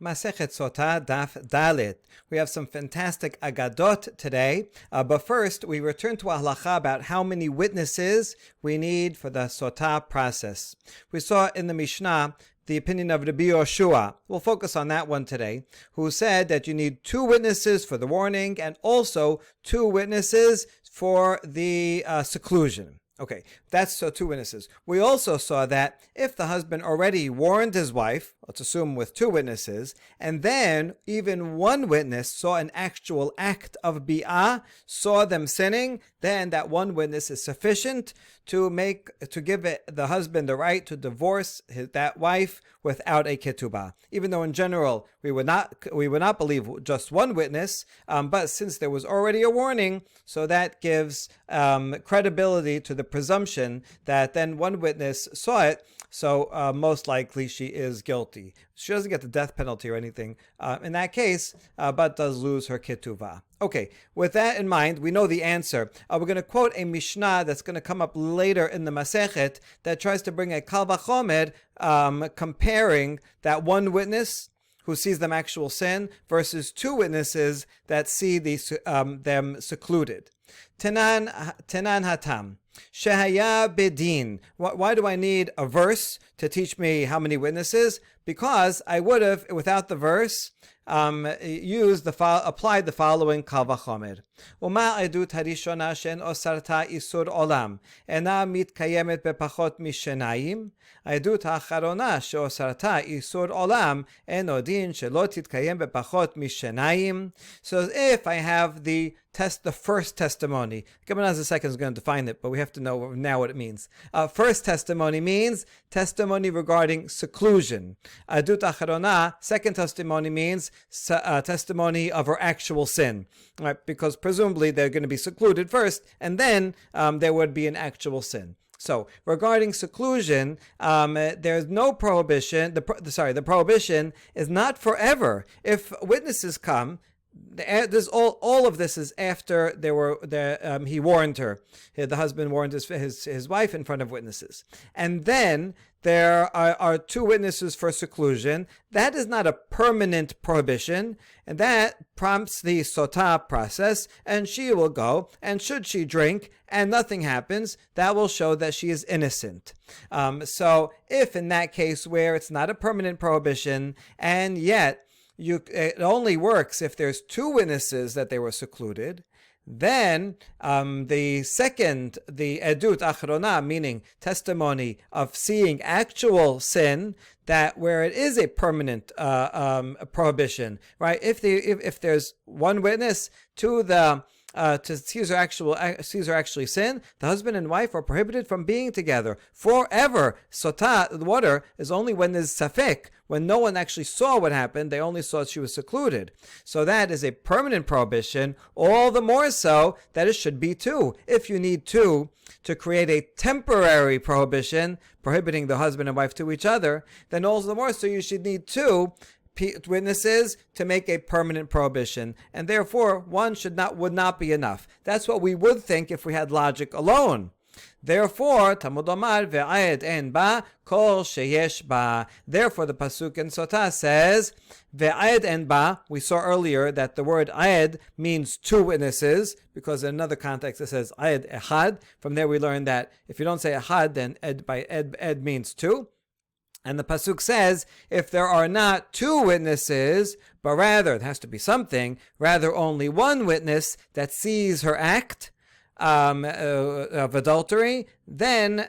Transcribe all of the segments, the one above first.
Masechet Sotah Daf Dalit. We have some fantastic agadot today, but first we return to a halacha about how many witnesses we need for the Sotah process. We saw in the Mishnah the opinion of Rabbi Yoshua. We'll focus on that one today, who said that you need 2 witnesses for the warning and also 2 witnesses for the seclusion. Okay, that's 2 witnesses. We also saw that if the husband already warned his wife, let's assume with 2 witnesses, and then even 1 witness saw an actual act of bi'ah, saw them sinning, then that 1 witness is sufficient to give the husband the right to divorce that wife without a ketubah. Even though in general we would not believe just 1 witness, but since there was already a warning, so that gives credibility to the presumption that then 1 witness saw it, so most likely she is guilty. She doesn't get the death penalty or anything in that case, but does lose her ketuvah. Okay, with that in mind, we know the answer. We're going to quote a Mishnah that's going to come up later in the Masechet that tries to bring a Kal Vachomer, comparing that 1 witness who sees them actual sin versus 2 witnesses that see them secluded. Tenan hatam. Shehaya bedin. Why do I need a verse to teach me how many witnesses? Because I would have, without the verse, applied the following Kal Vachomer. Uma edut harishona shen osarta isur olam ena mitkayemet bepachot mishenayim. העדות האחרונה שאוסרתה איסור עולם אינו דין שלא תתקיים בפחות משניים. So if I have the first testimony, Gemara second is going to define it, but we have to know now what it means. First testimony means testimony regarding seclusion. Adut acharona, second testimony means testimony of her actual sin, right? Because presumably they're going to be secluded first, and then there would be an actual sin. So, regarding seclusion, there's no prohibition. The prohibition is not forever. If witnesses come, all of this is after he warned her. The husband warned his wife in front of witnesses, and then there are 2 witnesses for seclusion. That is not a permanent prohibition, and that prompts the Sotah process, and she will go, and should she drink and nothing happens, that will show that she is innocent. So if in that case where it's not a permanent prohibition, and yet it only works if there's 2 witnesses that they were secluded, then the edut achrona, meaning testimony of seeing actual sin, that where it is a permanent prohibition, right? If there's 1 witness to sees her actually sin, the husband and wife are prohibited from being together forever. Sotah, the water, is only when there's safek, when no one actually saw what happened, they only saw she was secluded. So that is a permanent prohibition, all the more so that it should be 2. If you need 2 to create a temporary prohibition, prohibiting the husband and wife to each other, then all the more so you should need 2 witnesses to make a permanent prohibition, and therefore 1 would not be enough. That's what we would think if we had logic alone. Therefore, Talmud Omar ve'ayed en ba kol sheyesh ba. Therefore, the pasuk in Sotah says ve'ayed en ba. We saw earlier that the word ayed means 2 witnesses, because in another context it says ayed echad. From there we learned that if you don't say echad, then ed means 2. And the pasuk says, if there are not 2 witnesses, but rather, it has to be something, rather only 1 witness that sees her act of adultery, then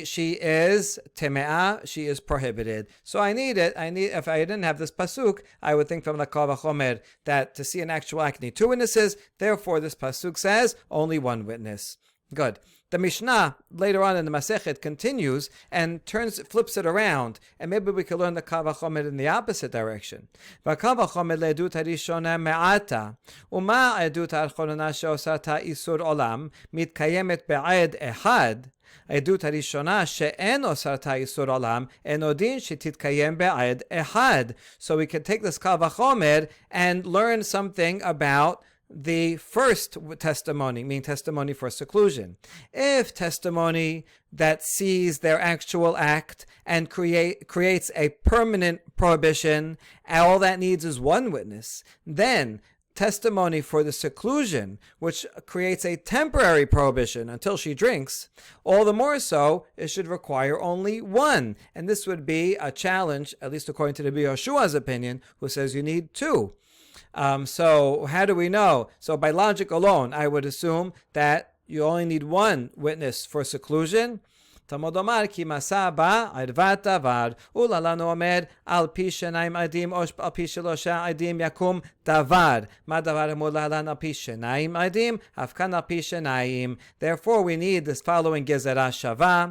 she is teme'ah, she is prohibited. So if I didn't have this pasuk, I would think from the Kal Vachomer that to see an actual act need 2 witnesses, therefore this pasuk says only 1 witness. Good. The Mishnah later on in the Masechet continues and flips it around, and maybe we could learn the Kal Vachomer in the opposite direction. V'Kal Vachomer le'edut harishona me'ata, u'ma edut ha'achrona she'osarta isur olam mitkayemet be'ed echad. העדות הראשונה שאין אוסרתה איסור עולם, אינו דין שתתקיים בעד אחד. So we can take this Kal Vachomer and learn something about the first testimony, meaning testimony for seclusion. If testimony that sees their actual act and creates a permanent prohibition, all that needs is one witness, then testimony for the seclusion, which creates a temporary prohibition until she drinks, all the more so, it should require only one. And this would be a challenge, at least according to the Yeshua's opinion, who says you need two. So how do we know? So by logic alone, I would assume that you only need one witness for seclusion. תלמוד לומר כי מסע בה ערבת דבר, ולנו אומר על פי שניים עדים או על פי שלושה עדים יקום דבר. מה דבר אמור להלן על פי שניים עדים? אף כאן על פי שניים. Therefore we need this following גזרה שווה,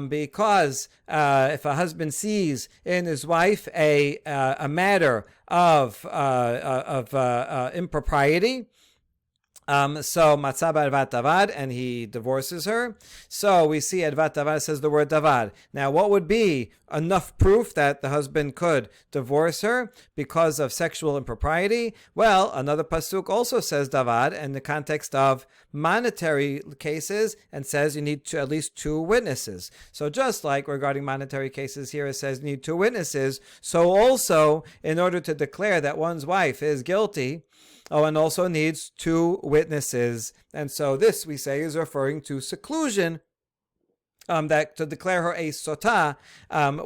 because if a husband sees in his wife a matter of impropriety, so matzah b'arvat davar, and he divorces her. So we see arvat davar says the word davar. Now, what would be enough proof that the husband could divorce her because of sexual impropriety? Well, another pasuk also says davar in the context of monetary cases and says you need at least two witnesses. So just like regarding monetary cases here, it says you need two witnesses. So also, in order to declare that one's wife is guilty, and also needs two witnesses. And so this, we say, is referring to seclusion, that to declare her a Sotah,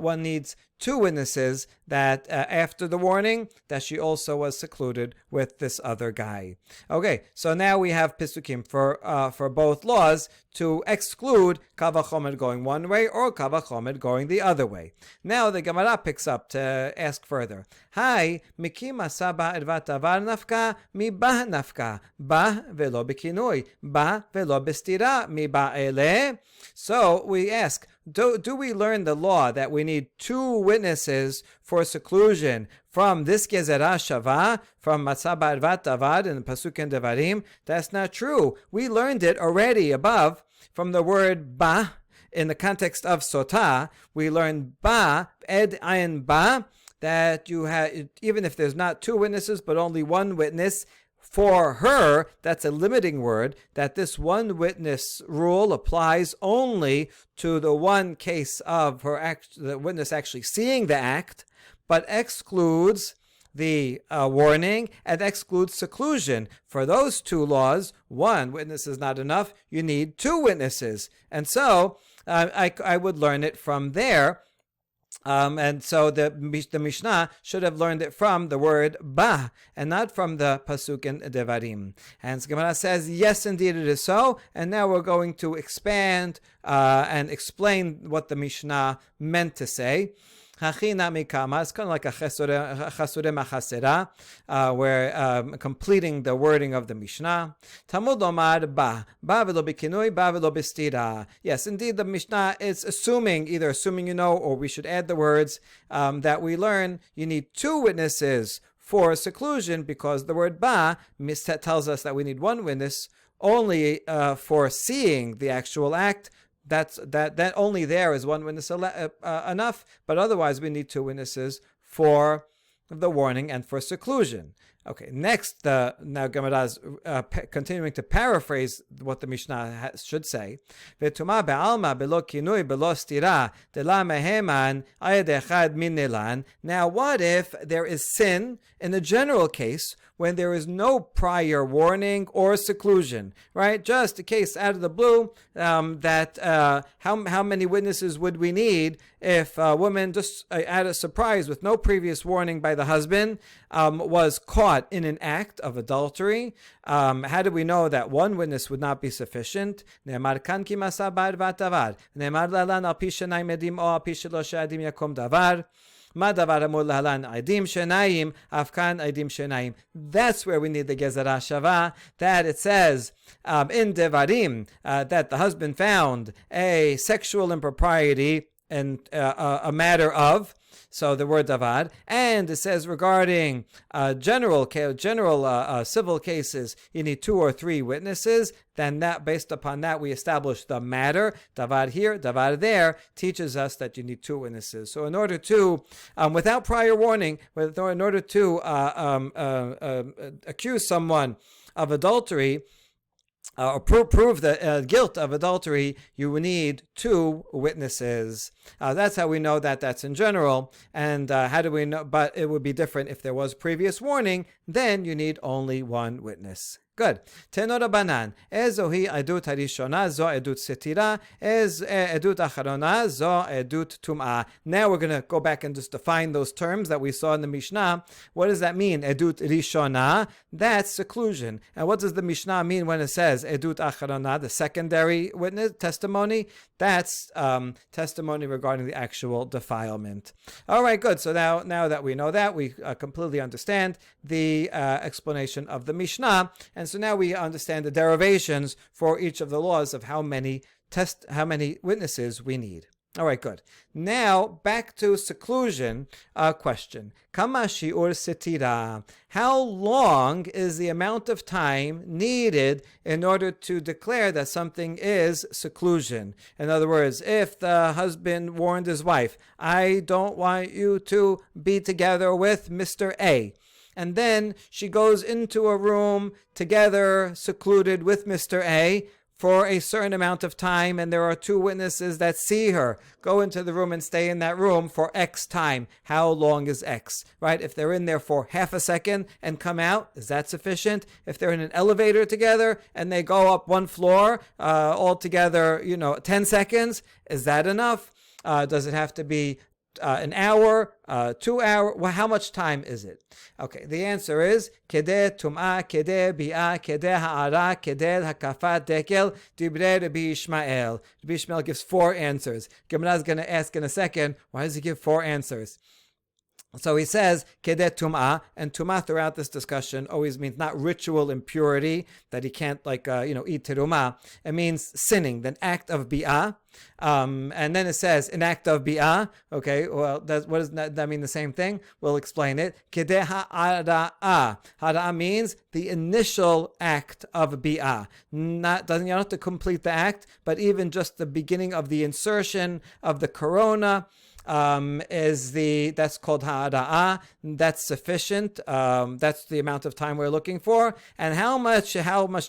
one needs two witnesses that after the warning, that she also was secluded with this other guy. Okay, so now we have Pisukim for both laws to exclude Kal Vachomer going one way or Kal Vachomer going the other way. Now the Gemara picks up to ask further. Hai, Mikim Asaba Ervat Avar Nafka, Mi Ba Nafka, Ba Velo Bekinoi, Ba Velo Bestira, Mi Ba Ele. So we ask, do we learn the law that we need two witnesses for seclusion from this Gezerah Shava, from Matzah Ba'arvat Davar in the Pasuk in Devarim? That's not true. We learned it already above from the word Ba in the context of Sotah. We learned Ba, Ed Ayin Ba, that you have, even if there's not two witnesses but only one witness, for her, that's a limiting word, that this one witness rule applies only to the one case of the witness actually seeing the act, but excludes the warning and excludes seclusion. For those two laws, one witness is not enough, you need two witnesses. And so I would learn it from there. And so the Mishnah should have learned it from the word ba and not from the pasuk in Devarim. And Gemara says, yes, indeed it is so. And now we're going to expand and explain what the Mishnah meant to say. It's kind of like a chasure machasera, where completing the wording of the Mishnah. Talmud Omar ba velo bikinui, ba velo bistira. Yes, indeed, the Mishnah is assuming or we should add the words that we learn. You need two witnesses for seclusion because the word ba tells us that we need one witness only for seeing the actual act. That only there is one witness enough, but otherwise we need two witnesses for the warning and for seclusion. Okay, next, now Gemara is continuing to paraphrase what the Mishnah should say. V'tuma be'alma belo kinui belo stira dela meheman ayed echad min nilan. Now, what if there is sin in the general case when there is no prior warning or seclusion, right? Just a case out of the blue, how many witnesses would we need if a woman just at a surprise with no previous warning by the husband was caught in an act of adultery? How do we know that one witness would not be sufficient? Ne'emar kan ki masa ba'arvat davar. Ne'emar lalan al pi shenayim edim o al pi shelosha edim yakom davar. That's where we need the Gezerah Shava, that it says in Devarim that the husband found a sexual impropriety and a matter of, so the word davar, and it says regarding general civil cases, you need two or three witnesses. Then that, based upon that, we establish the matter. Davar here, davar there, teaches us that you need two witnesses. So in order to, without prior warning, in order to accuse someone of adultery, or prove the guilt of adultery, you would need 2 witnesses. That's how we know that that's in general. And how do we know? But it would be different if there was previous warning. Then you need only 1 witness. Good. Teno Rabbanan. Ezohi edut harishona, zo edut setira, ez edut acharona, zo edut tum'ah. Now we're going to go back and just define those terms that we saw in the Mishnah. What does that mean? Edut rishona, that's seclusion. And what does the Mishnah mean when it says edut acharona, the secondary witness testimony? That's testimony regarding the actual defilement. All right, good. So now that we know that, we completely understand the explanation of the Mishnah. And so now we understand the derivations for each of the laws of how many witnesses we need. All right, good. Now back to seclusion question. Kama shi'ur setira. How long is the amount of time needed in order to declare that something is seclusion? In other words, if the husband warned his wife, I don't want you to be together with Mr. A, and then she goes into a room together, secluded with Mr. A for a certain amount of time, and there are 2 witnesses that see her go into the room and stay in that room for X time. How long is X, right? If they're in there for half a second and come out, is that sufficient? If they're in an elevator together and they go up 1 floor all together, 10 seconds, is that enough? Does it have to be an hour, 2 hours? Well, how much time is it? Okay, the answer is kedeh tum'ah, kedeh bi'ah, kedeh ha'ara, kedeh hakafat dekel, dibrei Rabbi Ishmael. Rabbi Ishmael gives 4 answers. Gemara is going to ask in a second, why does he give 4 answers? So he says, kedeh tum'ah, and tum'ah throughout this discussion always means not ritual impurity, that he can't eat terumah. It means sinning, an act of bi'ah. And then it says, an act of bi'ah. Okay, well, what does that mean? The same thing? We'll explain it. Kedeh ha'ara'ah. Hara'ah means the initial act of bi'ah. You don't have to complete the act, but even just the beginning of the insertion of the corona, that's called ha'ara'ah. That's sufficient. That's the amount of time we're looking for. And how much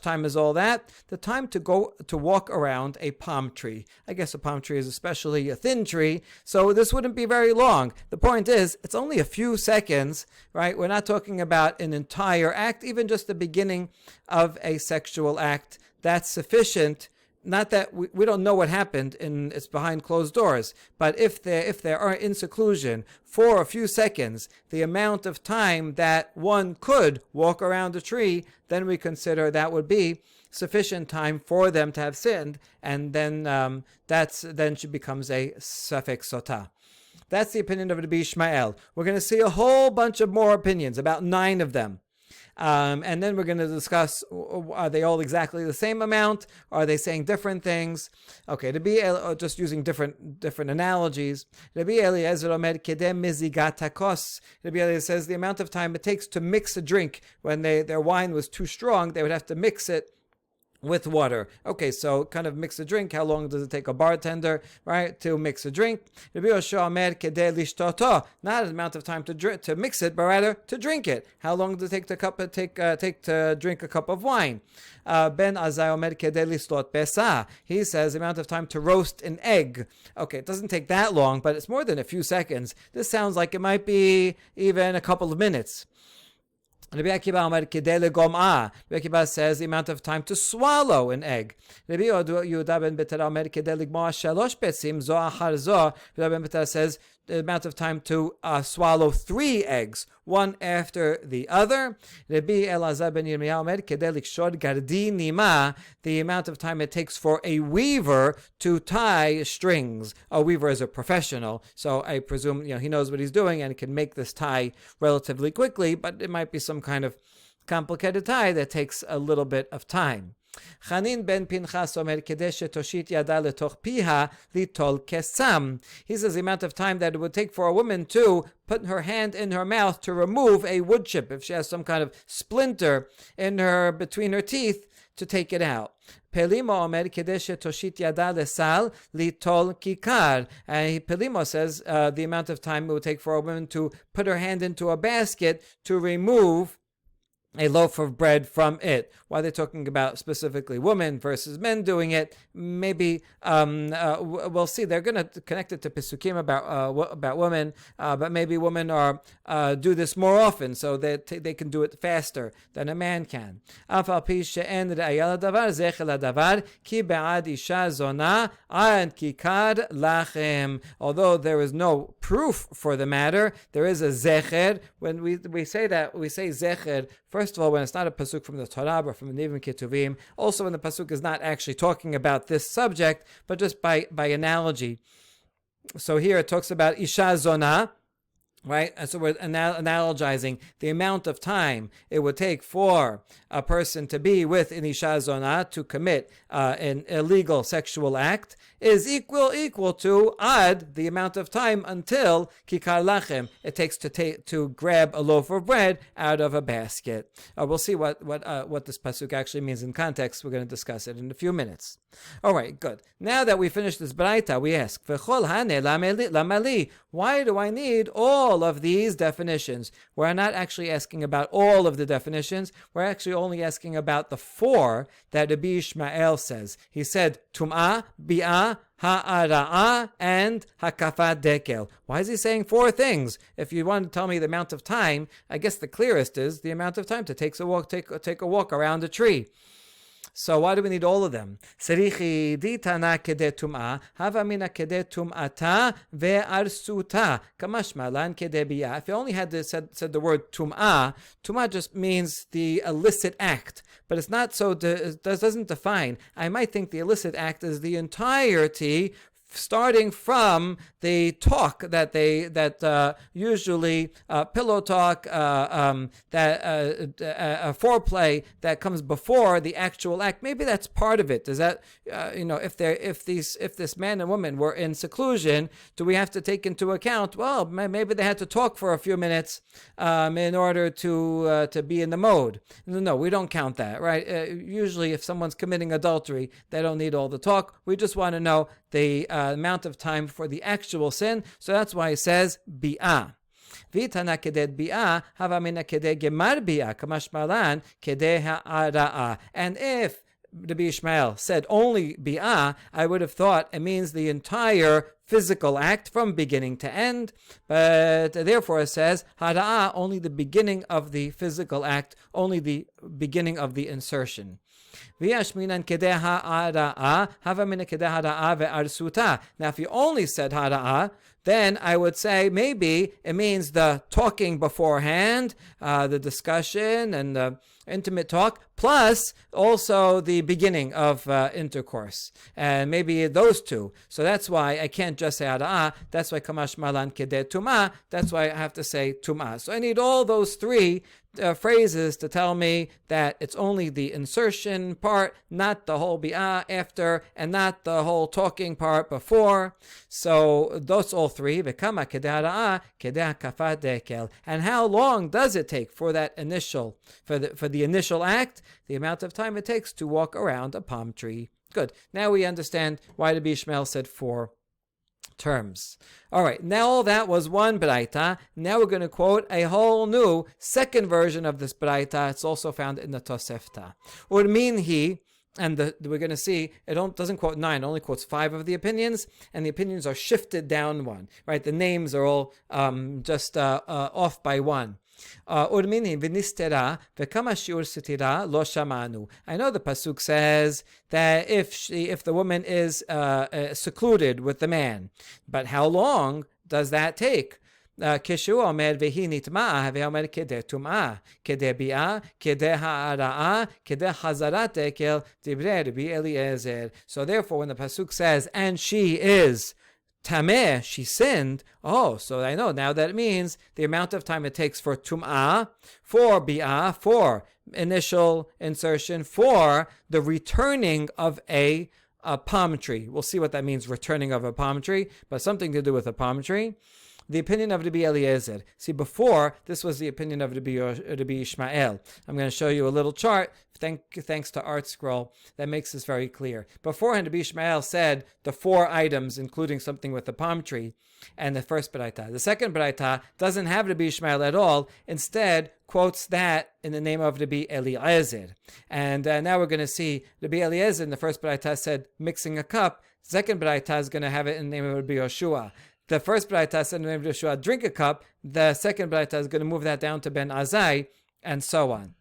time is all that? The time to walk around a palm tree. I guess a palm tree is especially a thin tree, so this wouldn't be very long. The point is, it's only a few seconds, right? We're not talking about an entire act, even just the beginning of a sexual act. That's sufficient. Not that we don't know what happened, and it's behind closed doors. But if they are in seclusion for a few seconds, the amount of time that one could walk around a tree, then we consider that would be sufficient time for them to have sinned, and then she becomes a safek sotah. That's the opinion of Rabbi Ishmael. We're going to see a whole bunch of more opinions, about 9 of them. And then we're going to discuss, are they all exactly the same amount? Are they saying different things? Okay, just using different analogies. Rabbi Eliezer omer kedem mizigat hakos. Rabbi Eliezer says the amount of time it takes to mix a drink. When their wine was too strong, they would have to mix it with water. Okay, so kind of mix a drink. How long does it take a bartender, right, to mix a drink? Rabbi Yoshua omer kedeh lishtoto. Not the amount of time to mix it, but rather to drink it. How long does it take to drink a cup of wine? Ben Azai omer kedeh listot besa. He says the amount of time to roast an egg. Okay, it doesn't take that long, but it's more than a few seconds. This sounds like it might be even a couple of minutes. Rabbi Akiva says the amount of time to swallow an egg. Rabbi Yehuda ben Betera omer kedei ligmoa shalosh betzim zo achar zo. Rabbi ben Betera says the amount of time to swallow 3 eggs, one after the other. Rabbi Elazar ben Yirmiyahu omer kedei likshod gardi nima. The amount of time it takes for a weaver to tie strings. A weaver is a professional, so I presume he knows what he's doing and can make this tie relatively quickly, but it might be some kind of complicated tie that takes a little bit of time. Chanin ben Pinchas omer kedei shetoshit yada letoch piha litol kesam. He says the amount of time that it would take for a woman to put her hand in her mouth to remove a wood chip, if she has some kind of splinter between her teeth, to take it out. Pelimo omer kedei shetoshit yada lesal litol kikar. And Pelimo says the amount of time it would take for a woman to put her hand into a basket to remove a loaf of bread from it. Why are they talking about specifically women versus men doing it? Maybe we'll see. They're going to connect it to Pesukim about women, but maybe women do this more often, so that they can do it faster than a man can. Although there is no proof for the matter, there is a zecher. When we say that, we say zecher, first of all, when it's not a pasuk from the Torah or from the Nevim Ketuvim, also when the pasuk is not actually talking about this subject, but just by analogy. So here it talks about Isha Zonah, right? And so we're analogizing the amount of time it would take for a person to be with an Isha Zonah, to commit an illegal sexual act, is equal to ad, the amount of time until kikar lachem, it takes to grab a loaf of bread out of a basket. We'll see what this pasuk actually means in context. We're going to discuss it in a few minutes. All right, good. Now that we finished this braita, we ask, why do I need all of these definitions? We're not actually asking about all of the definitions. We're actually only asking about the 4 that Rabbi Ishmael says. He said tum'ah, bi'ah, ha'ara'ah, and hakafat dekel. Why is he saying 4 things? If you want to tell me the amount of time, I guess the clearest is the amount of time to take a walk around a tree. So why do we need all of them? Serichi ditana kede tum'ah, hava mina kede tum'ata ve'arsuta, kamashma lan kede biyah. If you only had said the word tum'ah just means the illicit act, but it's not so. It doesn't define. I might think the illicit act is the entirety, starting from the talk that usually pillow talk, foreplay that comes before the actual act. Maybe that's part of it. Does that if this man and woman were in seclusion, do we have to take into account? Well, maybe they had to talk for a few minutes in order to be in the mode. No, we don't count that, right? Usually, if someone's committing adultery, they don't need all the talk. We just want to know the amount of time for the actual sin. So that's why it says bi'ah. Vitana keded bi'ah, hava mina keded gemar bi'ah, kamashmalan kedeh ha'ara'ah. And if Rabbi Ishmael said only bi'ah, I would have thought it means the entire physical act from beginning to end, but therefore it says hara'ah, only the beginning of the physical act, only the beginning of the insertion. Now, if you only said hara'ah, then I would say maybe it means the talking beforehand, the discussion and the intimate talk, plus also the beginning of intercourse. And maybe those 2. So that's why I can't just say hara'ah. That's why kamash malan kedeh tum'ah. That's why I have to say tum'ah. So I need all those 3 phrases to tell me that it's only the insertion part, not the whole bi'ah after, and not the whole talking part before. So those all 3. V'kama kedeh hara'ah, kedeh hakafat dekel. And how long does it take for that initial, for the initial act? The amount of time it takes to walk around a palm tree. Good. Now we understand why Rabbi Ishmael said 4 terms. All right, now all that was one braita. Now we're going to quote a whole new second version of this braita. It's also found in the Tosefta. Urminhi, and we're going to see it doesn't quote 9, it only quotes 5 of the opinions, and the opinions are shifted down 1. Right, the names are all just off by 1. Urmini v'nistera v'kama shiur sitira lo shamanu. I know the pasuk says that if the woman is secluded with the man, but how long does that take? כשהוא אומר והיא נטמעה, ואומר כדי טומאה, כדי ביאה, כדי הערעה, כדי חזרת דקל, דברי רבי אליעזר. So therefore, when the pasuk says, and she is tameh, she sinned. Oh, so I know now that it means the amount of time it takes for tum'ah, for bi'ah, for initial insertion, for the returning of a palm tree. We'll see what that means, returning of a palm tree, but something to do with a palm tree. the opinion of Rabbi Eliezer. See, before, this was the opinion of Rabbi Ishmael. I'm going to show you a little chart, thanks to Art Scroll, that makes this very clear. Beforehand, Rabbi Ishmael said the 4 items, including something with the palm tree, and the first Baraita. The second Baraita doesn't have Rabbi Ishmael at all, instead quotes that in the name of Rabbi Eliezer. And now we're going to see Rabbi Eliezer in the first Baraita said mixing a cup. The second Baraita is going to have it in the name of Rabbi Yoshua. The first Baraita said in the name of Yoshua, drink a cup. The second Baraita is going to move that down to Ben Azai, and so on.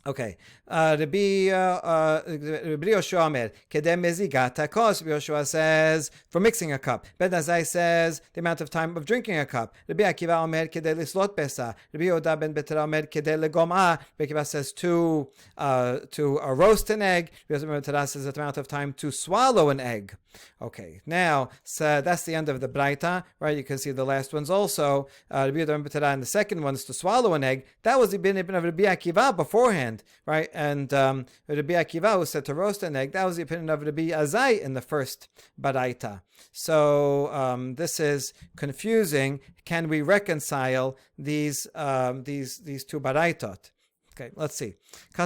Okay, Rabbi Yoshua Omer, Kedem Mezigat HaKos. Rabbi Yoshua says, for mixing a cup. Ben Azai says, the amount of time of drinking a cup. Rabbi Akiva Omer, Kedem Lislot Pesa. Rabbi Yoda ben Betera Omer, Kedem Legom'a. Rabbi Akiva says, to roast an egg. Rabbi Yoda ben Betera says, the amount of time to swallow an egg. Okay, now, so that's the end of the Braita, right? You can see the last ones also. Rabbi Yoda ben Betera, and the second one is to swallow an egg. That was the opinion of Rabbi Akiva beforehand, right? And Rabbi Akiva, who said to roast an egg, that was the opinion of Rabbi Azai in the first Baraita. So this is confusing. Can we reconcile these two Baraitot? Okay, let's see. So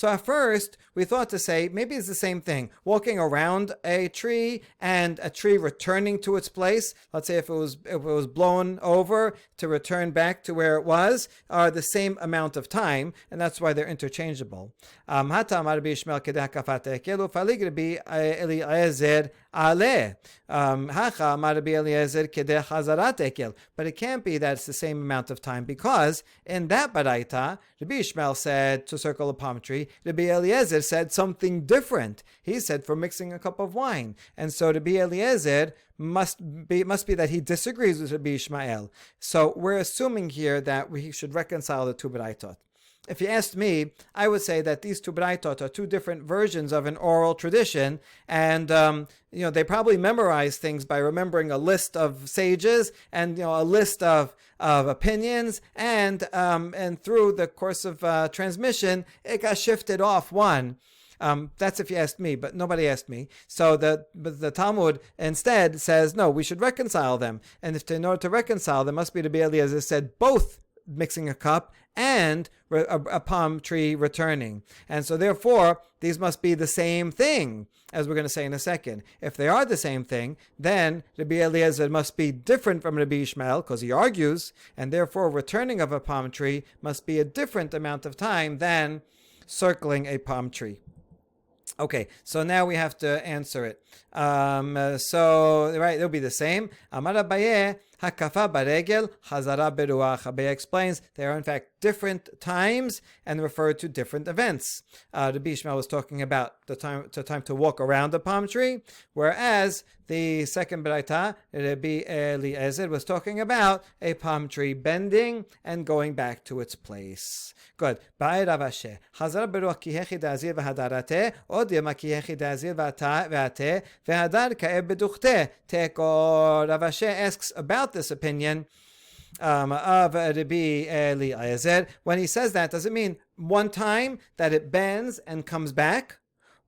at first, we thought to say, maybe it's the same thing. Walking around a tree and a tree returning to its place, let's say if it was blown over to return back to where it was, are the same amount of time, and that's why they're interchangeable. But it can't be that it's the same amount of time, because in that Baraita, Rabbi Ishmael said to circle a palm tree. Rabbi Eliezer said something different. He said for mixing a cup of wine. And so Rabbi Eliezer must be that he disagrees with Rabbi Ishmael. So we're assuming here that we should reconcile the two Baraitot. If you asked me, I would say that these two Braitot are two different versions of an oral tradition, and they probably memorize things by remembering a list of sages and a list of opinions, and through the course of transmission, it got shifted off one. That's if you asked me, but nobody asked me. So the Talmud instead says, no, we should reconcile them, and in order to reconcile them, must be to be Eliezer said both mixing a cup and a palm tree returning. And so therefore, these must be the same thing, as we're going to say in a second. If they are the same thing, then Rabbi Eliezer must be different from Rabbi Ishmael, because he argues, and therefore returning of a palm tree must be a different amount of time than circling a palm tree. Okay, so now we have to answer it. It'll be the same. Amar Abaye, hakafa baregel, chazara beruach. Abaye explains they are in fact different times and refer to different events. Rabbi Ishmael was talking about the time to walk around the palm tree, whereas the second Baraita, Rabbi Eliezer, was talking about a palm tree bending and going back to its place. Good. Ba'e Ravashe. Chazara beruach ki hechi da'azir v'hadarate, od yema ki hechi da'azir v'ate, v'hadar ka'eb beduchte. Teko Ravashe asks about this opinion of Rabbi Eliezer. When he says that, does it mean one time that it bends and comes back?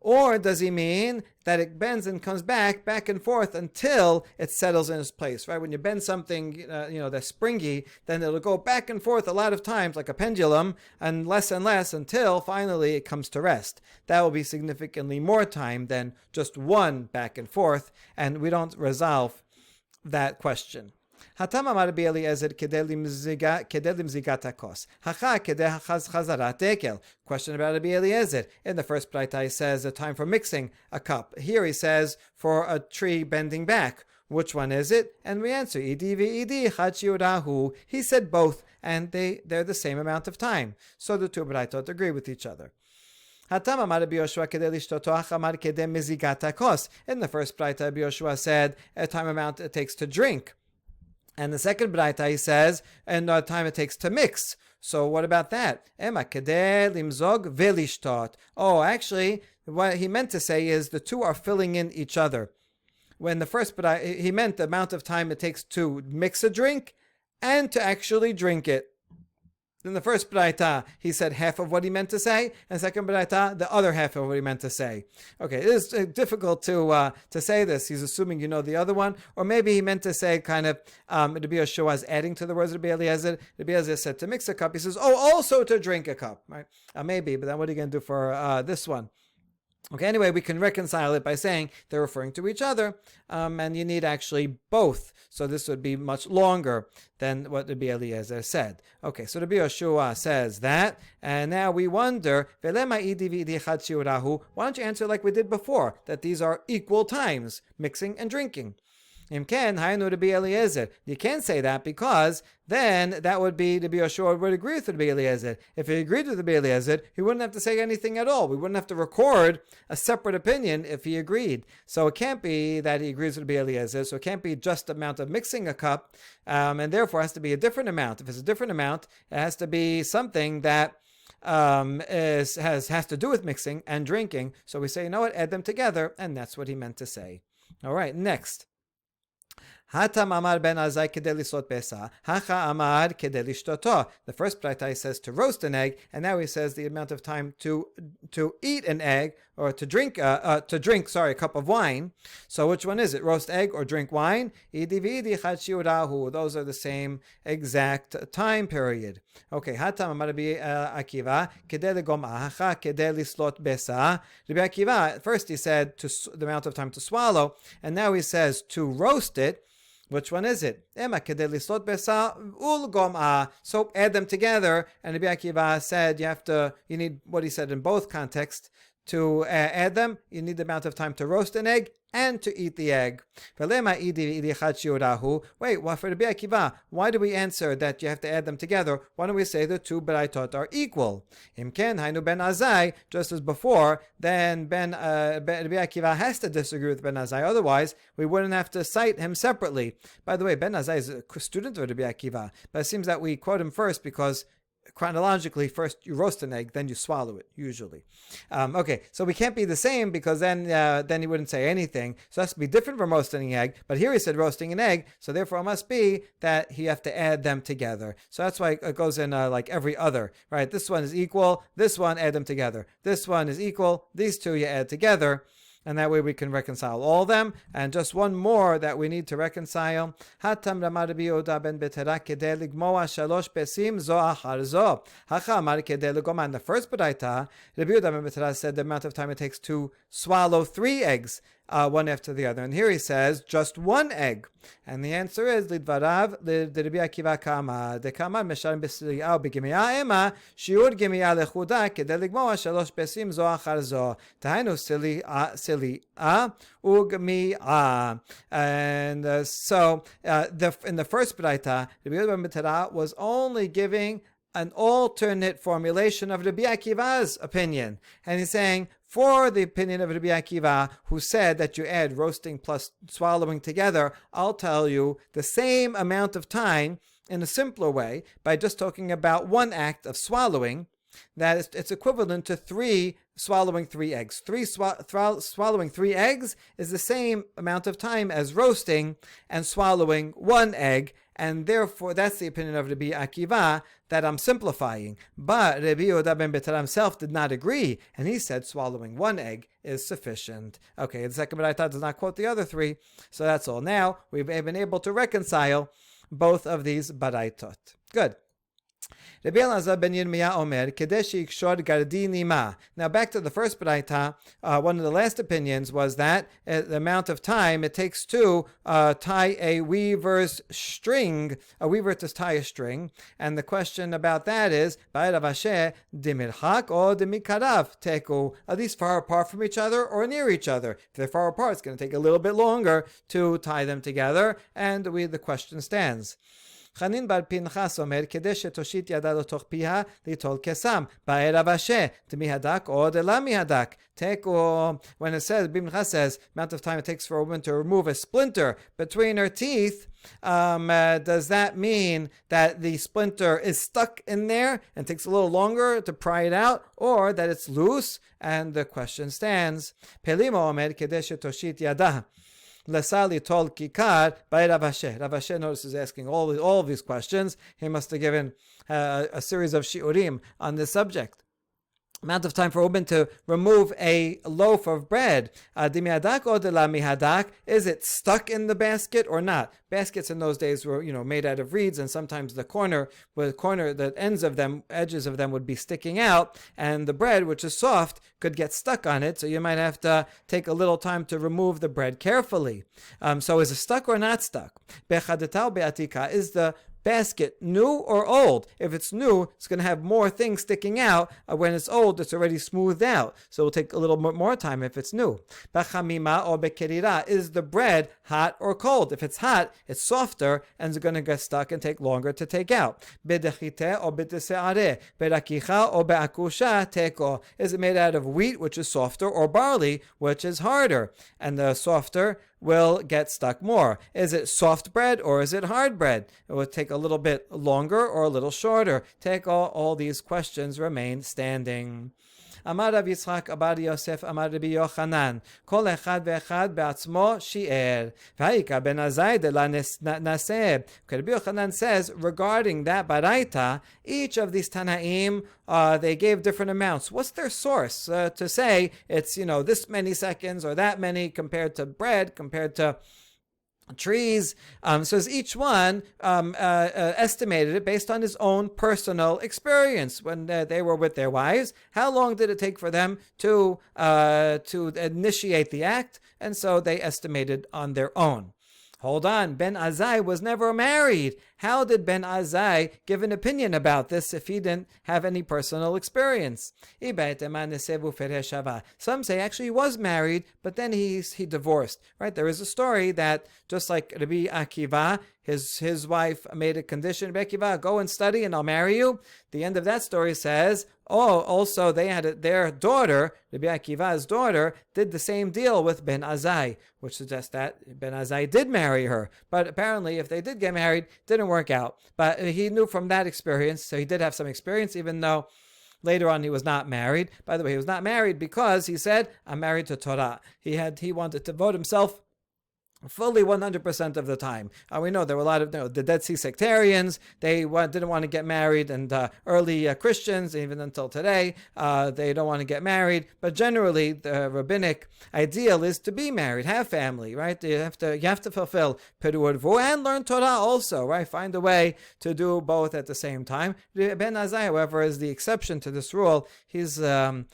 Or does he mean that it bends and comes back and forth until it settles in its place, right? When you bend something, that's springy, then it'll go back and forth a lot of times like a pendulum and less until finally it comes to rest. That will be significantly more time than just one back and forth, and we don't resolve that question. Hatam amar Rabbi Eliezer kedelim zigat hakos. Hacha kedeh chazarat tekel. Question about Rabbi Eliezer. In the first Braita he says a time for mixing a cup. Here he says for a tree bending back. Which one is it? And we answer, Idi v'idi chad shiurahu. He said both, and they're the same amount of time. So the two Braitot agree with each other. Hatam amar Rabbi Yoshua kedeh lishtoto amar kedeh mezigat hakos. In the first Braita, Rabbi Yoshua said a time amount it takes to drink. And the second Braita, he says, and the time it takes to mix. So what about that? Ema kedeh limzog velishtot. Oh, actually, what he meant to say is the two are filling in each other. When the first Braita, he meant the amount of time it takes to mix a drink and to actually drink it. In the first braita, he said half of what he meant to say, and second braita, the other half of what he meant to say. Okay, it is difficult to say this. He's assuming you know the other one, or maybe he meant to say kind of Rabbi Yehoshua is adding to the words of Rabbi Eliezer. Rabbi Eliezer said to mix a cup. He says, oh, also to drink a cup, right? Maybe, but then what are you going to do for this one? Okay, anyway, we can reconcile it by saying they're referring to each other, and you need actually both. So this would be much longer than what Rabbi Eliezer said. Okay, so Rabbi Yehoshua says that, and now we wonder, why don't you answer like we did before, that these are equal times, mixing and drinking? You can't say that because then that would be Rabbi Yehoshua would agree with Rabbi Eliezer. If he agreed with Rabbi Eliezer, he wouldn't have to say anything at all. We wouldn't have to record a separate opinion if he agreed. So it can't be that he agrees with Rabbi Eliezer. So it can't be just the amount of mixing a cup, and therefore it has to be a different amount. If it's a different amount, it has to be something that has to do with mixing and drinking. So we say, you know what, add them together, and that's what he meant to say. All right, next. Hatam amar ben azai kedei lislot besa, hacha amar kedei lishtoto. The first braita says to roast an egg, and now he says the amount of time to eat an egg, or to drink a cup of wine. So which one is it? Roast egg or drink wine? Those are the same exact time period. Okay, Hatam amar Rabbi Akiva kedei legomah, hacha kedei lislot besa. Rabbi Akiva, first he said the amount of time to swallow, and now he says to roast it. Which one is it? So add them together, and Rabbi Akiva said you need what he said in both contexts. To add them, you need the amount of time to roast an egg and to eat the egg. Wait, for Rabbi Akiva, why do we answer that you have to add them together? Why don't we say the two braitot are equal? Just as before, then Rabbi Akiva has to disagree with Ben Azai. Otherwise, we wouldn't have to cite him separately. By the way, Ben Azai is a student of Rabbi Akiva, but it seems that we quote him first because chronologically, first you roast an egg, then you swallow it, usually. Okay, so we can't be the same because then he wouldn't say anything. So it has to be different from roasting an egg. But here he said roasting an egg, so therefore it must be that you have to add them together. So that's why it goes in like every other, right? This one is equal, this one, add them together. This one is equal, these two you add together. And that way we can reconcile all of them. And just one more that we need to reconcile. Hatam Ramar Rabbi Yehuda ben Betera kedei ligmoa shalosh pesim zo achar zo. Hacha amar kedei ligoma. In the first braita, Rabbi Yehuda ben Betera said the amount of time it takes to swallow 3 eggs, one after the other. And here he says just 1 egg. And the answer is lidvarav Rabbi Akiva kama dekama mesharim b'sili'ah b'gimi'ah ema shiur gimi'ah lechuda kedei ligmoa shalosh pesim zo achar zo. Tahainu sili'ah ugmi'ah. And so in the first braita, Rabbi Yehuda ben Betera was only giving an alternate formulation of Rabbi Akiva's opinion. And he's saying, for the opinion of Rabbi Akiva, who said that you add roasting plus swallowing together, I'll tell you the same amount of time in a simpler way by just talking about one act of swallowing, that it's equivalent to swallowing 3 eggs. Swallowing 3 eggs is the same amount of time as roasting and swallowing 1 egg, and therefore that's the opinion of Rabbi Akiva that I'm simplifying. But Rabbi Yehuda ben Betera himself did not agree, and he said swallowing 1 egg is sufficient. Okay, the second braita does not quote the other 3, so that's all. Now we've been able to reconcile both of these baraitot. Good. Rabbi Elazar ben Yirmiyah Omer, Kedeshi Ikshor Gardini Ma. Now back to the first braita, one of the last opinions was that the amount of time it takes to tie a weaver's string, a weaver to tie a string, and the question about that is, Ba'eravashe dimirchak or dimikarav teku. Are these far apart from each other or near each other? If they're far apart, it's going to take a little bit longer to tie them together, and the question stands. חנין בר פנחס אומר, כדי שתושיט ידה לתוך פיה, ליטול קסם, בערב אשה, דמי הדק או דלמי הדק. When it says, Pנחas says, amount of time it takes for a woman to remove a splinter between her teeth, does that mean that the splinter is stuck in there and takes a little longer to pry it out, or that it's loose? And the question stands, Pelimo omer, כדי שתושיט ידה. Lesali tol kikar by Rav Ashi. Rav Ashi, notice, is asking all of these questions. He must have given a series of shiurim on this subject. Amount of time for a woman to remove a loaf of bread. Dimihadak or de la mihadak? Is it stuck in the basket or not? Baskets in those days were, made out of reeds, and sometimes the edges of them would be sticking out, and the bread, which is soft, could get stuck on it. So you might have to take a little time to remove the bread carefully. So is it stuck or not stuck? Bechadetau beatika? Is the basket new or old? If it's new, it's going to have more things sticking out. When it's old, it's already smoothed out, so it'll take a little bit more time if it's new. Bachamima or bekerira? Is the bread hot or cold? If it's hot, it's softer and it's going to get stuck and take longer to take out. Bedechite or beteseare? Berakicha or beakusha teko? Is it made out of wheat, which is softer, or barley, which is harder? And the softer will get stuck more. Is it soft bread or is it hard bread? It will take a little bit longer or a little shorter. Take all these questions remain standing. Amar Rav Yitzchak Abar Yosef Amar Rabbi Yochanan Kol echad ve'echad be'atzmo shi'er v'ha'ika ben azai de la naseh. Rabbi Yochanan says regarding that baraita, each of these Tanaim they gave different amounts. What's their source to say it's this many seconds or that many compared to bread, compared to trees? So as each one estimated it based on his own personal experience when they were with their wives. How long did it take for them to initiate the act? And so they estimated on their own. Hold on, Ben Azai was never married. How did Ben Azai give an opinion about this if he didn't have any personal experience? Some say actually he was married, but then he divorced. Right? There is a story that just like Rabbi Akiva, his wife made a condition, Rabbi Akiva, go and study and I'll marry you. The end of that story says, also they had their daughter, Rabbi Akiva's daughter, did the same deal with Ben Azai, which suggests that Ben Azai did marry her. But apparently if they did get married, didn't work out. But he knew from that experience, so he did have some experience, even though later on he was not married. By the way, he was not married because he said, I'm married to Torah. He wanted to devote himself fully 100% of the time. We know there were a lot of the Dead Sea sectarians. They didn't want to get married, and early Christians, even until today, they don't want to get married. But generally, the rabbinic ideal is to be married, have family, right? You have to fulfill Peru Urvu and learn Torah also, right? Find a way to do both at the same time. Ben Azai, however, is the exception to this rule. He's the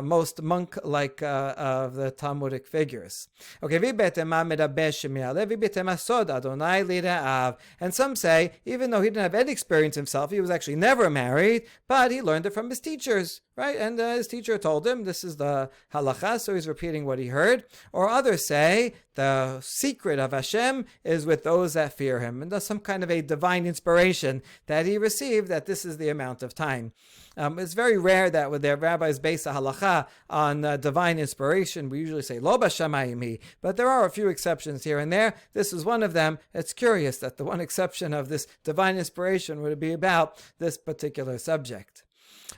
most monk-like of the Talmudic figures. Okay, and some say, even though he didn't have any experience himself, he was actually never married, but he learned it from his teachers, right? And his teacher told him this is the halacha, so he's repeating what he heard. Or others say the secret of Hashem is with those that fear him, and there's some kind of a divine inspiration that he received, that this is the amount of time. It's very rare that when their rabbis base a halacha on divine inspiration, we usually say lo b'shamayim, but there are a few exceptions here and there. This is one of them. It's curious that the one exception of this divine inspiration would be about this particular subject.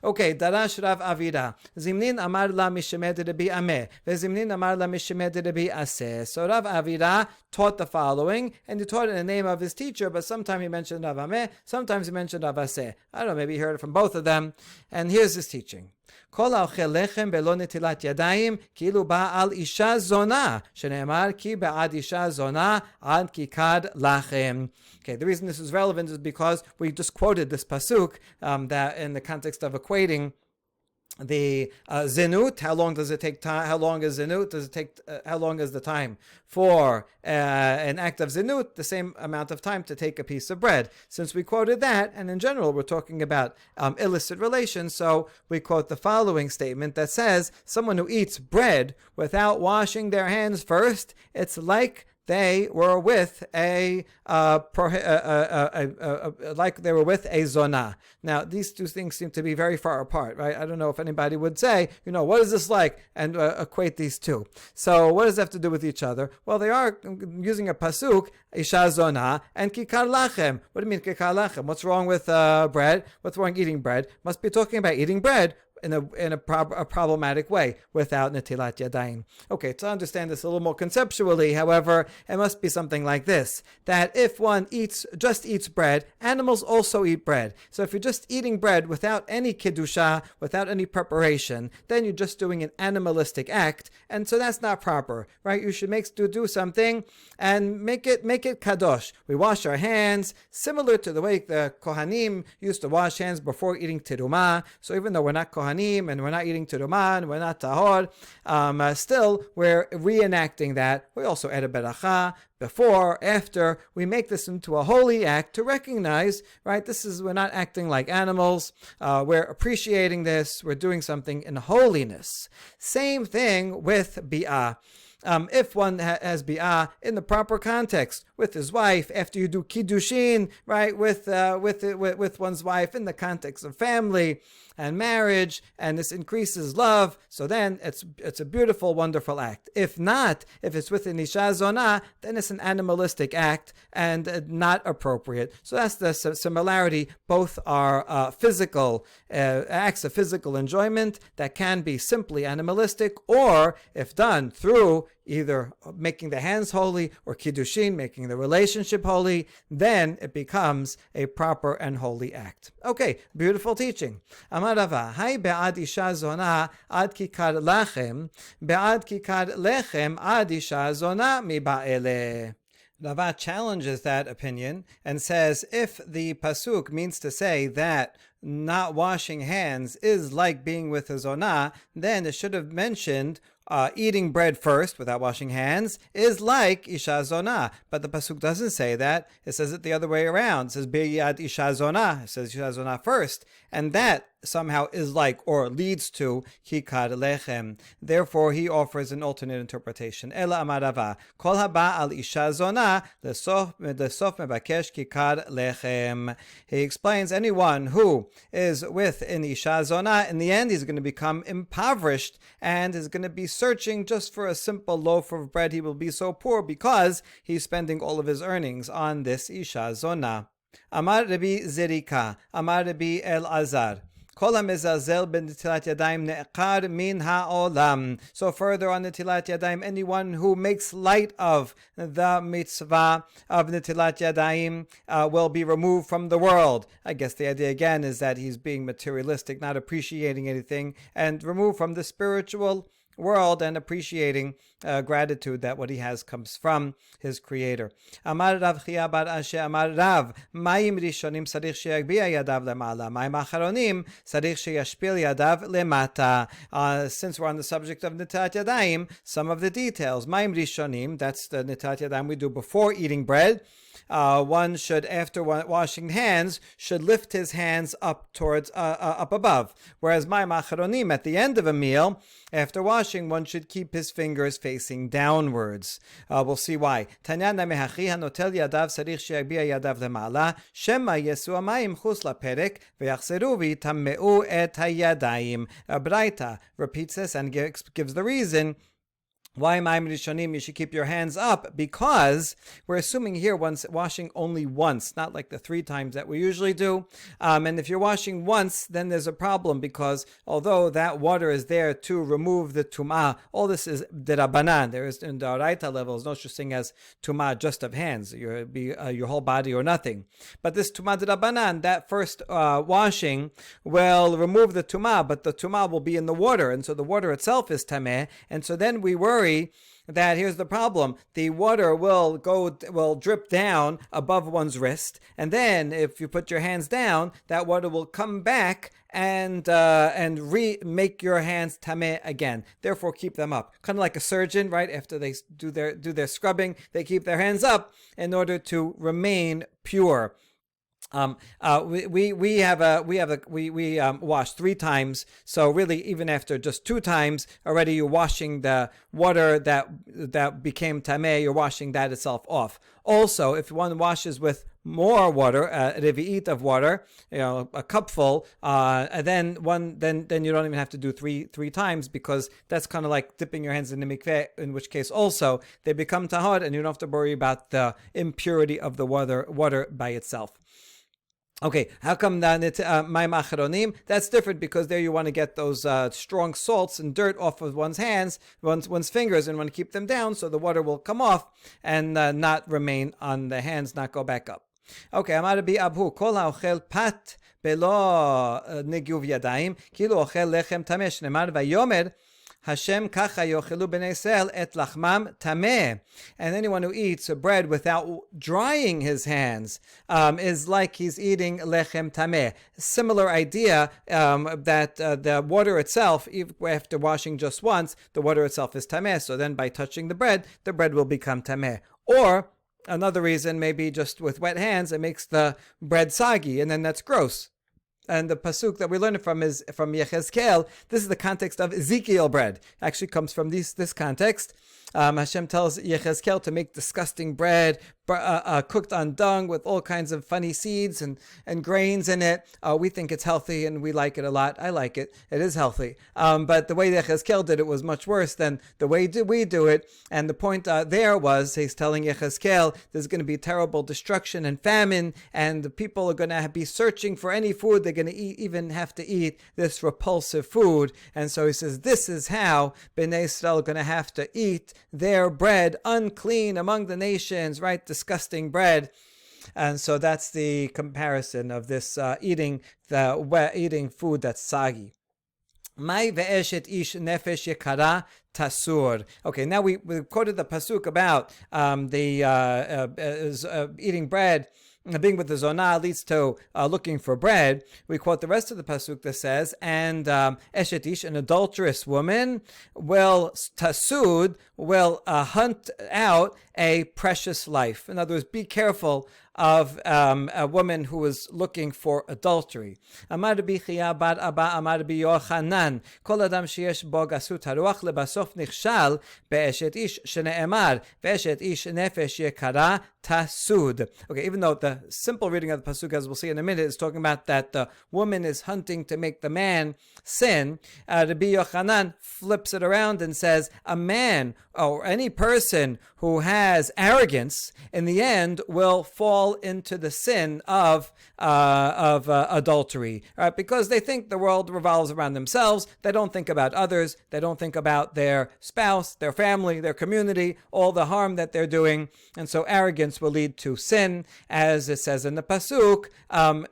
Okay, Darash Rav Avira. Zimnin amar la mishemed Rabbi Ameh. Vezimnin amar la mishemed Rabbi Aseh. So Rav Avira taught the following, and he taught it in the name of his teacher, but sometimes he mentioned Rav Ameh, sometimes he mentioned Rav Aseh. I don't know, maybe he heard it from both of them. And here's his teaching. כל האוכל לחם בלא נטילת ידיים כאילו בא על אישה זונה שנאמר כי בעד אישה זונה עד כיכר לחם. Okay, the reason this is relevant is because we just quoted this pasuk that in the context of equating the zinut, how long does it take time? How long is zinut? Does it take? How long is the time for an act of zinut? The same amount of time to take a piece of bread. Since we quoted that, and in general we're talking about illicit relations, so we quote the following statement that says, "Someone who eats bread without washing their hands first, it's like they were with a zona." Now, these two things seem to be very far apart, right? I don't know if anybody would say, what is this like, and equate these two. So, what does that have to do with each other? Well, they are using a pasuk, isha zona, and kikar lachem. What do you mean kikar lachem? What's wrong with bread? What's wrong eating bread? Must be talking about eating bread a problematic way without Netilat Yadaim. Okay, to understand this a little more conceptually, however, it must be something like this, that if one just eats bread, animals also eat bread. So if you're just eating bread without any Kiddusha, without any preparation, then you're just doing an animalistic act, and so that's not proper, right? You should do something and make it kadosh. We wash our hands, similar to the way the Kohanim used to wash hands before eating terumah. So even though we're not Kohanim and we're not eating terumah and we're not tahor, still we're reenacting that. We also add a beracha before, after. We make this into a holy act to recognize, right, we're not acting like animals. We're appreciating this. We're doing something in holiness. Same thing with bi'ah. If one has bi'ah in the proper context with his wife, after you do Kiddushin, right, with one's wife in the context of family and marriage, and this increases love, so then it's a beautiful, wonderful act. If not, if it's with an Isha Zonah, then it's an animalistic act and not appropriate. So that's the similarity. Both are physical acts of physical enjoyment that can be simply animalistic, or if done through either making the hands holy or Kiddushin, making the relationship holy, then it becomes a proper and holy act. Okay, beautiful teaching. Amar Rava, Hai be'ad isha zona ad kikar lachem, be'ad kikar lechem ad isha zona mi ba'ele. Rava challenges that opinion and says if the pasuk means to say that not washing hands is like being with a zonah, then it should have mentioned eating bread first without washing hands is like Isha Zonah. But the pasuk doesn't say that. It says it the other way around. It says Be'yad Isha Zonah. It says Isha Zonah first. And that somehow is like or leads to Kikar Lechem. Therefore, he offers an alternate interpretation. Ela Amar Rava, Kol haba al Isha Zonah lesof mebakesh Kikar Lechem. He explains anyone who is with an Isha Zonah, in the end he's going to become impoverished and is going to be searching just for a simple loaf of bread. He will be so poor because he's spending all of his earnings on this Isha Zonah. Amar Rabbi Zerika, Amar Rabbi El-Azar, Kol ha-mezazel ben-netilat yadayim ne'ekar min ha'olam. So further on Netilat Yadaim, anyone who makes light of the mitzvah of Netilat Yadayim will be removed from the world. I guess the idea again is that he's being materialistic, not appreciating anything, and removed from the spiritual world and appreciating gratitude that what he has comes from his creator. Amar Rav Chia bar Ashe Amar Rav, Mayim rishonim sarich sheyagbiya yadav lemala, Mayim acharonim sarich sheyashpil yadav lemata. Since we're on the subject of Netilat Yadayim, some of the details. Mayim rishonim, that's the Netilat Yadayim we do before eating bread. One should, after washing hands, should lift his hands up towards up above. Whereas Mayim acharonim, at the end of a meal, after washing, one should keep his fingers facing downwards. We'll see why. Tanyana mehachi hanotel yadav sarich sheyagbiya yadav lemala, shema yesu hamayim chus laperek v'yachzeru v'yitameu et hayadayim. Braita repeats this and gives the reason why Mayim Rishonim you should keep your hands up, because we're assuming here one's washing only once, not like the 3 times that we usually do. And if you're washing once, then there's a problem, because although that water is there to remove the tum'ah, all this is derabanan. There is in the oraita levels no such thing as tum'ah just of hands, your whole body or nothing. But this tum'ah derabanan, that first washing will remove the tum'ah, but the tum'ah will be in the water, and so the water itself is tameh, and so then we worry that here's the problem: the water will drip down above one's wrist, and then if you put your hands down, that water will come back and make your hands tameh again. Therefore, keep them up, kind of like a surgeon, right? After they do their scrubbing, they keep their hands up in order to remain pure. We wash 3 times, so really even after just 2 times, already you're washing the water that became tameh, you're washing that itself off. Also, if one washes with more water, a revi'it of water, a cupful, then you don't even have to do three times, because that's kind of like dipping your hands in the mikveh, in which case also they become tahor, and you don't have to worry about the impurity of the water by itself. Okay, how come Maim Acharonim? That's different because there you want to get those strong salts and dirt off of one's hands, one's fingers, and want to keep them down so the water will come off and not remain on the hands, not go back up. Okay, Amar Bi Abhu, Kol ha'ochel pat belo niguv yadayim, kilo ochel lechem tamesh, nemar vayomer, Hashem kacha yochelu b'nei Yisrael et lachmam tameh. And anyone who eats bread without drying his hands is like he's eating lechem tameh. Similar idea that the water itself, even after washing just once, the water itself is tameh. So then by touching the bread will become tameh. Or another reason, maybe just with wet hands, it makes the bread soggy, and then that's gross. And the pasuk that we learn it from is from Yechezkel. This is the context of Ezekiel bread. Actually comes from this context. Hashem tells Yechezkel to make disgusting bread cooked on dung with all kinds of funny seeds and grains in it. We think it's healthy and we like it a lot. I like it. It is healthy. But the way Yechezkel did it was much worse than the way we do it. And the point there was, he's telling Yechezkel, there's going to be terrible destruction and famine, and the people are going to be searching for any food. They're going to even have to eat this repulsive food. And so he says, this is how Bnei Yisrael are going to have to eat their bread unclean among the nations, right? Disgusting bread. And so that's the comparison of this eating food that's soggy. Mai ve'eshet ish nefesh yekara tasur. Okay, now we quoted the pasuk about eating bread. Being with the zonah leads to looking for bread. We quote the rest of the pasuk that says, and eshet ish, an adulterous woman, will hunt out a precious life. In other words, be careful of a woman who is looking for adultery. Amar Rabbi Chiya bar Abba Amar Rabbi Yochanan, Kol adam sheyesh bo gasut haruach lebasof nichshal be'eshet ish shene'emar ve'eshet ish nefesh yekara tasud. Okay, even though the simple reading of the pasuk, as we'll see in a minute, is talking about that the woman is hunting to make the man sin, Rabbi Yochanan flips it around and says a man or any person who has arrogance in the end will fall into the sin of adultery, right? Because they think the world revolves around themselves. They don't think about others. They don't think about their spouse, their family, their community, all the harm that they're doing. And so arrogance will lead to sin, as it says in the pasuk.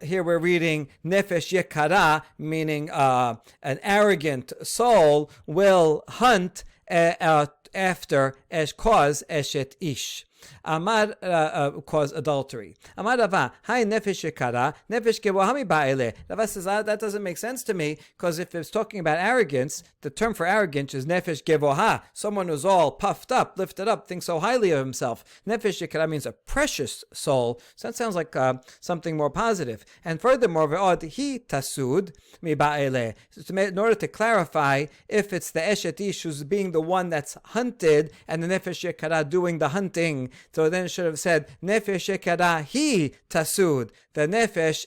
Here we're reading nefesh yekara, meaning an arrogant soul will hunt after cause eshet ish. Amar cause adultery. Amar Rava, hi nefesh yekara, nefesh kevohami ba'ele. Rava says that doesn't make sense to me, because if it's talking about arrogance, the term for arrogance is nefesh gevoha, someone who's all puffed up, lifted up, thinks so highly of himself. Nefesh yekara means a precious soul, so that sounds like something more positive. And furthermore, ve'od hi tasud mi ba'ele. In order to clarify if it's the eshet ish who's being the one that's hunted and the nefesh yekara doing the hunting, so then it should have said nefesh yekara hi tasud. The nefesh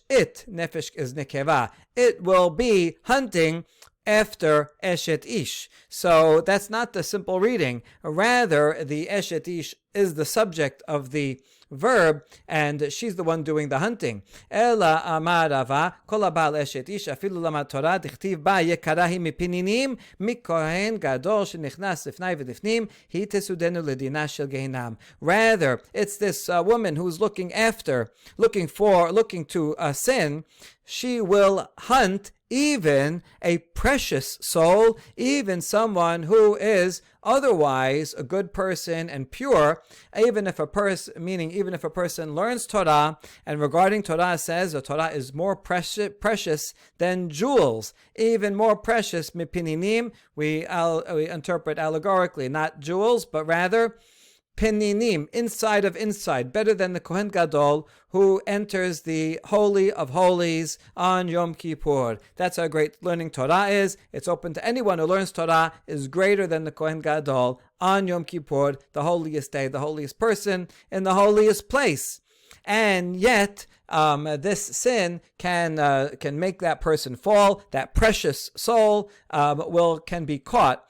is nekeva. It will be hunting after eshet ish. So that's not the simple reading. Rather, the eshet ish is the subject of the verb, and she's the one doing the hunting. Ela amar Rava, kol ha'ba'al eshet ish afilu lamad Torah dichtiv ba yekara hi mipininim mikohen gadol shenichnas lifnai v'lifnim hi tesudenu ledina shel gehinam. Rather, it's this woman who's looking to sin. She will hunt even a precious soul, even someone who is otherwise a good person and pure, even if a person learns Torah, and regarding Torah says the Torah is more precious than jewels, even more precious, mipininim, we interpret allegorically, not jewels, but rather pininim, inside, better than the Kohen Gadol who enters the Holy of Holies on Yom Kippur. That's how great learning Torah is. It's open to anyone who learns Torah, is greater than the Kohen Gadol on Yom Kippur, the holiest day, the holiest person in the holiest place. And yet, this sin can make that person fall. That precious soul can be caught.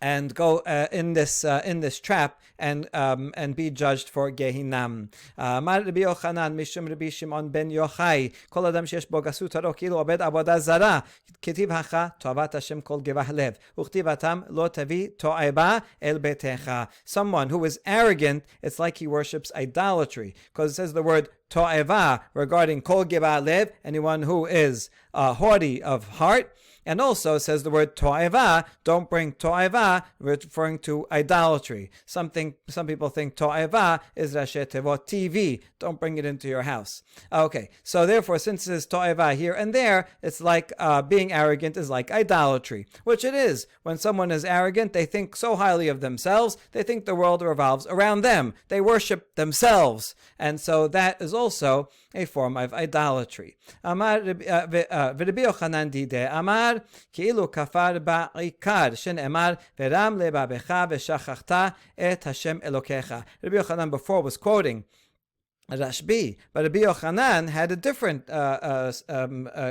and go in this trap and be judged for Gehinam. Amar Rabbi Yochanan mishum Rabbi Shimon ben Yochai kol adam sheyesh bo gasut haro kilu obed avodah zara ketiv hacha toavat Hashem kol gevah lev uchtivatam lo tavi to'eba el betecha. Someone who is arrogant, it's like he worships idolatry, because it says the word to'eva regarding kol gevah lev, anyone who is haughty of heart. And also says the word to'eva, don't bring to'eva, referring to idolatry. Some people think to'eva is Rashi Tevot TV. Don't bring it into your house. Okay, so therefore, since it is to'eva here and there, it's like being arrogant is like idolatry, which it is. When someone is arrogant, they think so highly of themselves, they think the world revolves around them. They worship themselves. And so that is also a form of idolatry. Amar Rabbi Yochanan dide Amar כאילו כפר בעיקר שנאמר ורם לבבך ושכחת את השם אלוקיך. Rabbi Yochanan before was quoting Rashbi, but Rabbi Yochanan had a different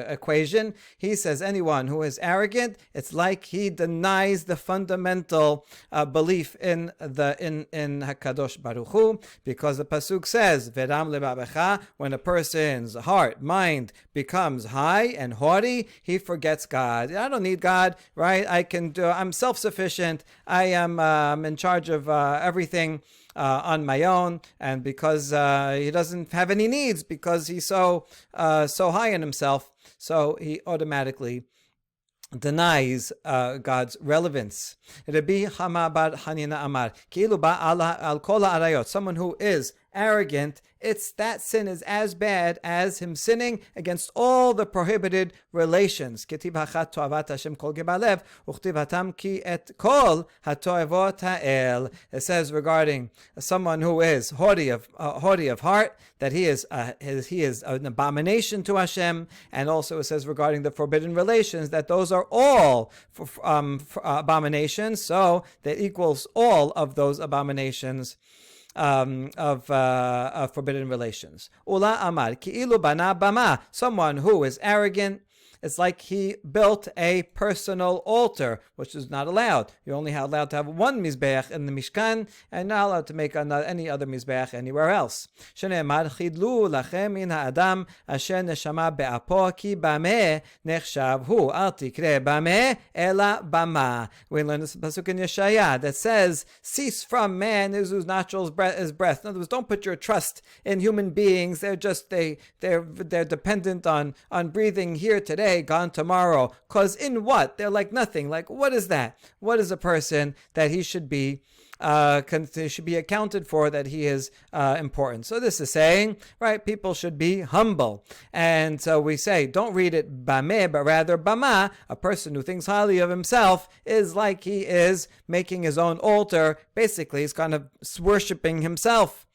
equation. He says anyone who is arrogant, it's like he denies the fundamental belief in Hakadosh Baruch Hu, because the pasuk says Veram lebabecha, when a person's heart, mind becomes high and haughty, he forgets God. I don't need God, right? I'm self-sufficient. I am in charge of everything on my own, and because he doesn't have any needs, because he's so high in himself, so he automatically denies God's relevance. Rabbi Hama bar Hanina Amar, Ki'ilu ba al kol ha'arayot, someone who is arrogant, that sin is as bad as him sinning against all the prohibited relations. Ketiv hachat toavat Hashem kol gebalev uchtivatam ki et kol hatoevot ha'el. It says regarding someone who is haughty of heart, that he is an abomination to Hashem, and also it says regarding the forbidden relations that those are all abominations, so that equals all of those abominations of forbidden relations. Ula amar ki'ilu bana bama, someone who is arrogant, it's like he built a personal altar, which is not allowed. You're only allowed to have one mizbeach in the Mishkan, and not allowed to make any other mizbeach anywhere else. Shene'emar chidlu lachem min ha'adam asher neshama be'apo ki bameh nechshav hu al tikre bameh ela bama. We learn this pasuk in Yeshaya that says, cease from man whose natural is breath. In other words, don't put your trust in human beings. They're dependent on breathing here today, gone tomorrow. Cause in what? They're like nothing. Like, what is that? What is a person that he should be accounted for, that he is important? So this is saying, right, people should be humble. And so we say, don't read it bameh, but rather bama. A person who thinks highly of himself is like he is making his own altar. Basically, he's kind of worshipping himself.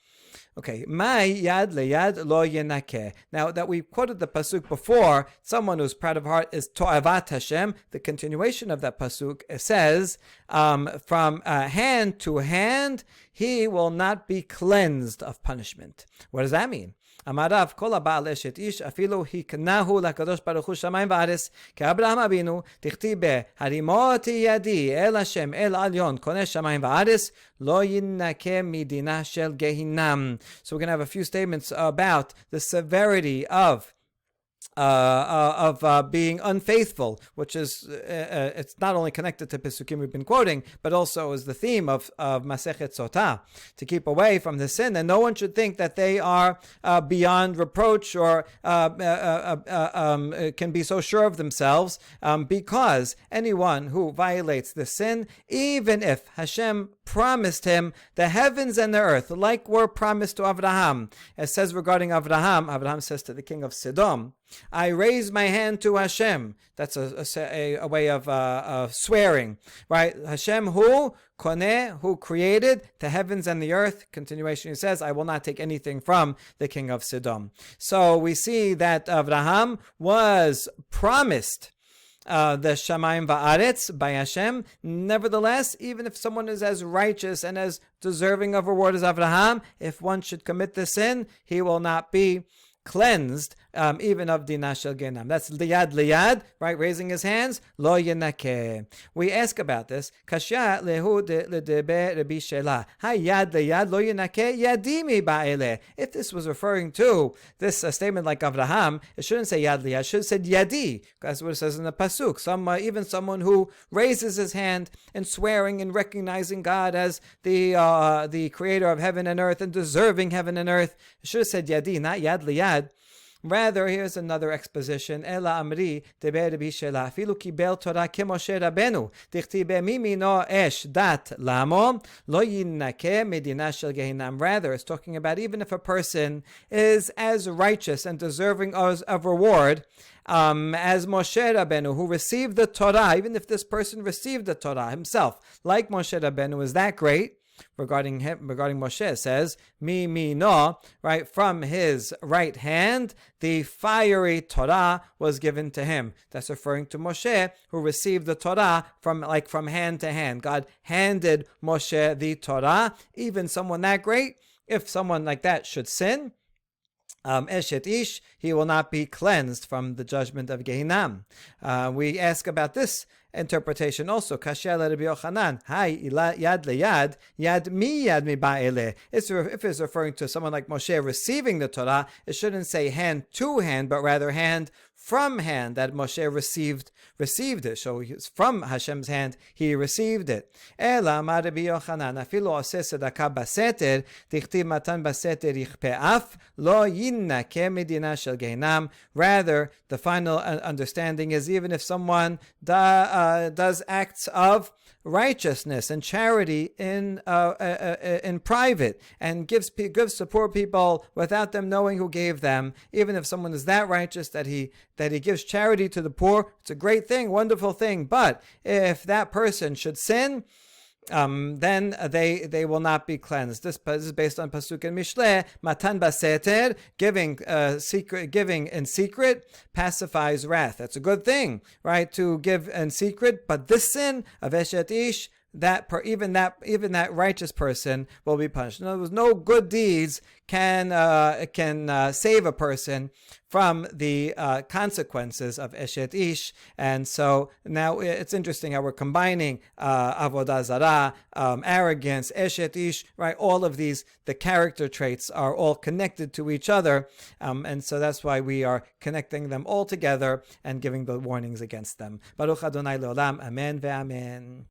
Okay, my yad leyad lo yenakeh. Now that we quoted the pasuk before, someone who's proud of heart is to'avat Hashem. The continuation of that pasuk says, from hand to hand, he will not be cleansed of punishment. What does that mean? Amarav kol ha'ba'al eshet ish afilu hiknahu lakadosh baruch hu shamayim va'aretz ke'Abraham Avinu tichti harimoti yadi el Hashem el alyon koneh shamayim va'aretz lo yinnakeh midina shel gehinam. So we're going to have a few statements about the severity of being unfaithful, which is it's not only connected to Pesukim we've been quoting, but also is the theme of Masechet Sotah, to keep away from the sin. And no one should think that they are beyond reproach or can be so sure of themselves, because anyone who violates the sin, even if Hashem promised him the heavens and the earth, like were promised to Avraham. It says regarding Avraham says to the king of Sodom, I raise my hand to Hashem. That's a way of swearing, right? Hashem who koneh, who created the heavens and the earth. Continuation, he says, I will not take anything from the king of Sodom. So we see that Avraham was promised the Shamayim Va'aretz by Hashem. Nevertheless, even if someone is as righteous and as deserving of reward as Avraham, if one should commit the sin, he will not be cleansed even of Dina Shel Gehinam. That's liyad liyad, right? Raising his hands, lo yenakeh. We ask about this. Kasha lehu ledebe Rabbi Shela. Hayad liyad lo yenakeh yadimi ba'ele. If this was referring to this statement like Avraham, it shouldn't say yad liyad. It should have said yadi. That's what it says in the pasuk. Even someone who raises his hand in swearing and recognizing God as the creator of heaven and earth and deserving heaven and earth, it should have said yadi, not yad liyad. Rather, here's another exposition. Ela amri deber Rabbi Shela afilu kibel Torah kemoshe Rabenu dichtibe mimino esh dat lamo lo yinnakeh medina shel gehinam. Rather, it's talking about even if a person is as righteous and deserving of reward as Moshe Rabenu, who received the Torah, even if this person received the Torah himself, like Moshe Rabenu, is that great. Regarding Moshe, it says, mi no, right, from his right hand, the fiery Torah was given to him. That's referring to Moshe, who received the Torah from hand to hand. God handed Moshe the Torah. Even someone that great, if someone like that should sin, Eshet Ish, he will not be cleansed from the judgment of Gehinam. We ask about this interpretation also. Kashya Rabbi Yochanan, Hai yad leyad, yad mi ba'ele. If it's referring to someone like Moshe receiving the Torah, it shouldn't say hand to hand, but rather hand from hand, that Moshe received it. So from Hashem's hand, he received it. Ela ma Rabbi Yochanan, afilu oseh tzedakah baseter, dichtiv matan baseter yichpe'af, lo yinnakeh medina shel gehinam. Rather, the final understanding is even if someone does acts of righteousness and charity in private and gives to poor people without them knowing who gave them, even if someone is that righteous that he gives charity to the poor, it's a great thing, wonderful thing. But if that person should sin, then they will not be cleansed. This is based on pasuk in Mishleh. Matan baseter, giving in secret pacifies wrath. That's a good thing, right? To give in secret. But this sin of Eshet Ish, even that righteous person will be punished. In other words, no good deeds can save a person from the consequences of Eshet Ish. And so now it's interesting how we're combining Avodah Zarah, arrogance, Eshet Ish, right? All of these, the character traits are all connected to each other. And so that's why we are connecting them all together and giving the warnings against them. Baruch Adonai Leolam, Amen ve'amen.